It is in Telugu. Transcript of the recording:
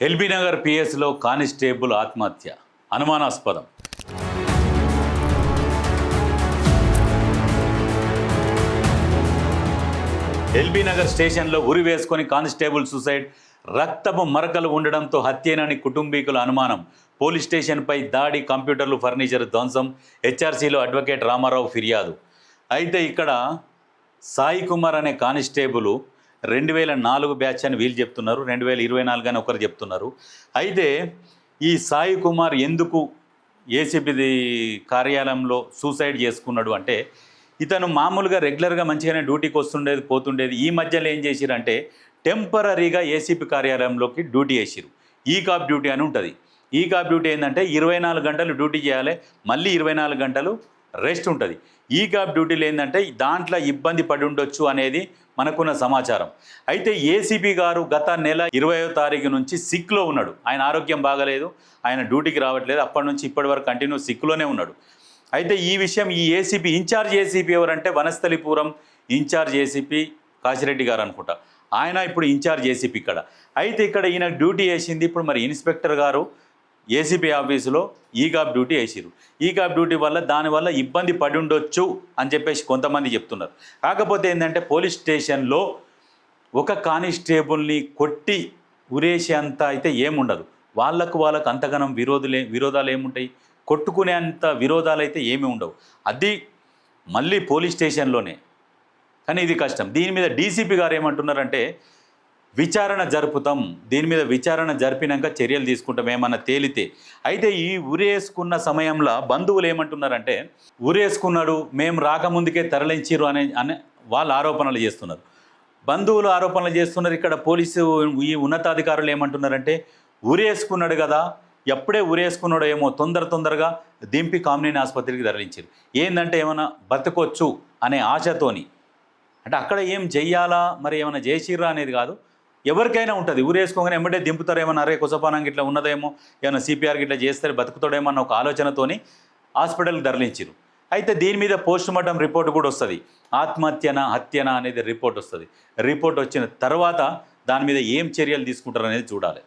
ఎల్బీ నగర్ పిఎస్లో కానిస్టేబుల్ ఆత్మహత్య అనుమానాస్పదం. ఎల్బీ నగర్ స్టేషన్లో ఉరి వేసుకొని కానిస్టేబుల్ సూసైడ్. రక్తపు మరకలు ఉండడంతో హత్యేనని కుటుంబీకుల అనుమానం. పోలీస్ స్టేషన్పై దాడి, కంప్యూటర్లు, ఫర్నిచర్ ధ్వంసం. హెచ్ఆర్సీలో అడ్వకేట్ రామారావు ఫిర్యాదు. అయితే ఇక్కడ సాయి కుమార్ అనే కానిస్టేబుల్ 2004 బ్యాచ్ అని వీళ్ళు చెప్తున్నారు, 2024 అని ఒకరు చెప్తున్నారు. అయితే ఈ సాయి కుమార్ ఎందుకు ఏసీపీ కార్యాలయంలో సూసైడ్ చేసుకున్నాడు అంటే, ఇతను మామూలుగా రెగ్యులర్గా మంచిగానే డ్యూటీకి వస్తుండేది, పోతుండేది. ఈ మధ్యలో ఏం చేసిరంటే టెంపరీగా ఏసీపీ కార్యాలయంలోకి డ్యూటీ వేసిరు. ఈ కాప్ డ్యూటీ అని ఉంటుంది. ఈ కాప్ డ్యూటీ ఏంటంటే 24 గంటలు డ్యూటీ చేయాలి, మళ్ళీ 24 గంటలు రెస్ట్ ఉంటుంది. ఈ కాప్ డ్యూటీలు ఏంటంటే దాంట్లో ఇబ్బంది పడి ఉండొచ్చు అనేది మనకున్న సమాచారం. అయితే ఏసీపీ గారు గత నెల 20వ తారీఖు నుంచి సిక్లో ఉన్నాడు. ఆయన ఆరోగ్యం బాగలేదు, ఆయన డ్యూటీకి రావట్లేదు. అప్పటి నుంచి ఇప్పటి వరకు కంటిన్యూ సిక్లోనే ఉన్నాడు. అయితే ఈ విషయం ఈ ఏసీపీ ఇన్ఛార్జ్ ఏసీపీ ఎవరంటే వనస్థలిపురం ఇన్ఛార్జ్ ఏసీపీ కాశిరెడ్డి గారు అనుకుంటా. ఆయన ఇప్పుడు ఇన్ఛార్జ్ ఏసీపీ ఇక్కడ. అయితే ఇక్కడ ఈయన డ్యూటీ వేసింది ఇప్పుడు మరి ఇన్స్పెక్టర్ గారు ఏసీపీ ఆఫీసులో ఈగాప్ డ్యూటీ వేసిరు. ఈగాప్ డ్యూటీ వల్ల దానివల్ల ఇబ్బంది పడి ఉండొచ్చు అని చెప్పేసి కొంతమంది చెప్తున్నారు. కాకపోతే ఏంటంటే పోలీస్ స్టేషన్లో ఒక కానిస్టేబుల్ని కొట్టి ఉరేసేంత అయితే ఏముండదు. వాళ్ళకు అంతగానం విరోధాలు ఏముంటాయి, కొట్టుకునే అంత విరోధాలు అయితే ఏమీ ఉండవు. అది మళ్ళీ పోలీస్ స్టేషన్లోనే. కానీ ఇది కష్టం. దీని మీద డీసీపీ గారు ఏమంటున్నారంటే విచారణ జరుపుతాం, దీని మీద విచారణ జరిపినాక చర్యలు తీసుకుంటాం ఏమన్నా తేలితే. అయితే ఈ ఉరేసుకున్న సమయంలో బంధువులు ఏమంటున్నారంటే ఉరేసుకున్నాడు, మేము రాకముందుకే తరలించిరు అనే వాళ్ళు ఆరోపణలు చేస్తున్నారు. బంధువులు ఆరోపణలు చేస్తున్నారు. ఇక్కడ పోలీసు ఈ ఉన్నతాధికారులు ఏమంటున్నారంటే ఉరేసుకున్నాడు కదా, ఎప్పుడే ఉరేసుకున్నాడో ఏమో తొందరగా దింపి కామినేని ఆసుపత్రికి తరలించారు. ఏంటంటే ఏమైనా బతకొచ్చు అనే ఆశతోని. అంటే అక్కడ ఏం చెయ్యాలా, మరి ఏమైనా చేసిర్రా అనేది కాదు, ఎవరికైనా ఉంటుంది. ఊరేసుకోగానే ఎమ్మటే దింపుతారేమన్నా, అరే కొసపానంగా ఇట్లా ఉన్నదేమో, ఏమైనా సిపిఆర్కి ఇట్లా చేస్తారు బతుకుతాడేమో అన్న ఒక ఆలోచనతోని హాస్పిటల్కి తరలించారు. అయితే దీని మీద పోస్టుమార్టం రిపోర్ట్ కూడా వస్తుంది. ఆత్మహత్యనా హత్యనా అనేది రిపోర్ట్ వస్తుంది. రిపోర్ట్ వచ్చిన తర్వాత దాని మీద ఏం చర్యలు తీసుకుంటారు అనేది చూడాలి.